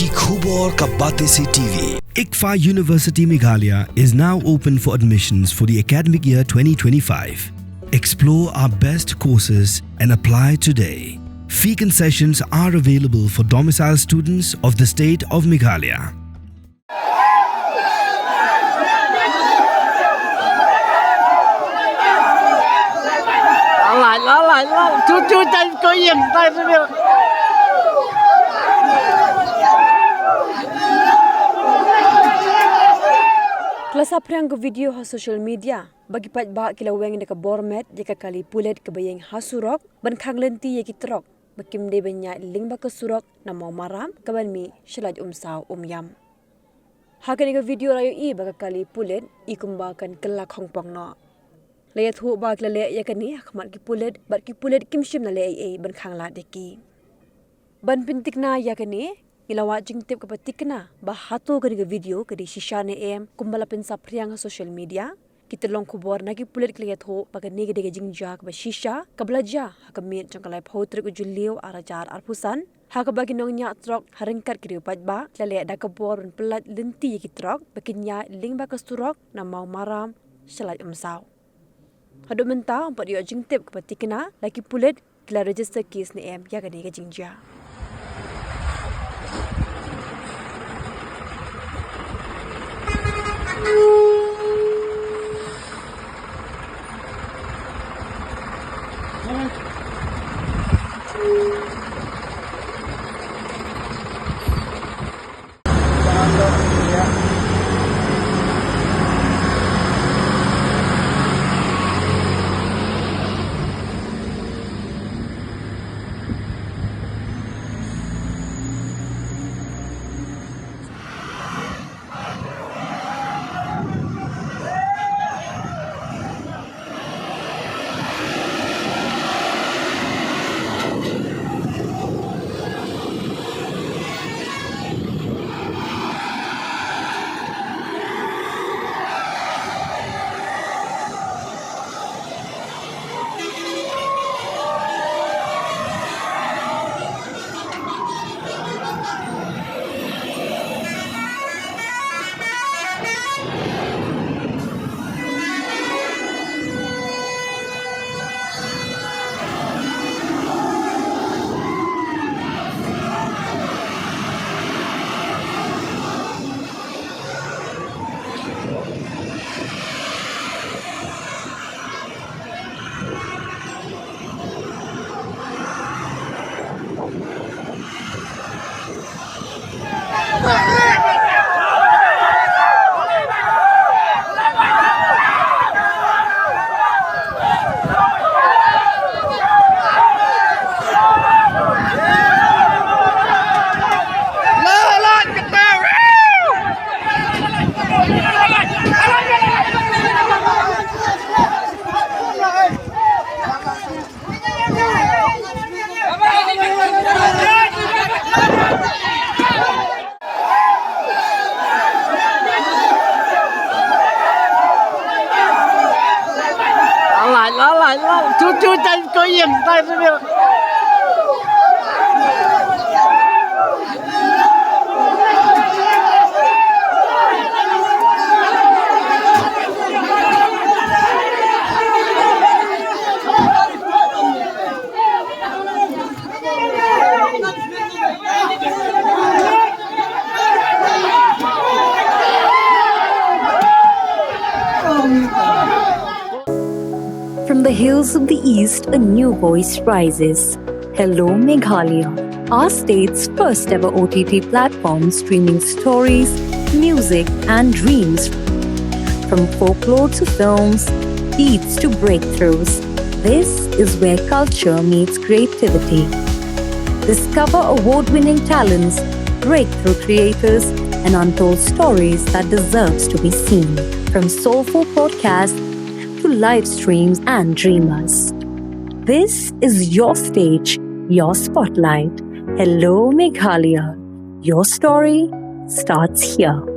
की खबर का बातें से TV. ICFA University Meghalaya is now open for admissions for the academic year 2025. Explore our best courses and apply today. Fee concessions are available for domicile students of the state of Meghalaya. Kelas apriang ke video ha social media bagi Paidbah Kylla Weng dekat Bormet jika kali Pulit ke bayang hasurok ban khang lenti ye ki Trok bakim de banya ling ba ke surok na Mawmaram ke ban mi shalaj saw yam ha ke video rayo I bagi kali Pulit I kumbakan Kylla Khongpong no layat hu ba Kylla le ya kani khmat ki Pulit bat ki Pulit kim shim na le ai ban khang la deki ban pintik na ya kani Ilawat jingtip kepatik na bahato ke video ke di shisha ne em kumbala pensa priang social media kita long kubor nagi Pulit kliat ho baga nege dege jingja ke shisha ke belaja ha ke mit jangkalai photrik ujulio arajar arpusan ha ke bagi nongnya Trok haringkat ke Paidbah lale ada kebor pelat lenti ki Trok bakinya ling ba ke surok na Mawmaram shalaj saw hadu menta empat yo jingtip kepatik na lagi Pulit kila register case ne em ya ke nege jingja From the hills of the east, a new voice rises. Hello Meghalaya, our state's first ever OTT platform streaming stories, music and dreams. From folklore to films, beats to breakthroughs, this is where culture meets creativity. Discover award-winning talents, breakthrough creators, and untold stories that deserves to be seen. From soulful podcasts to live streams and dreamers. This is your stage, your spotlight. Hello Meghalaya. Your story starts here.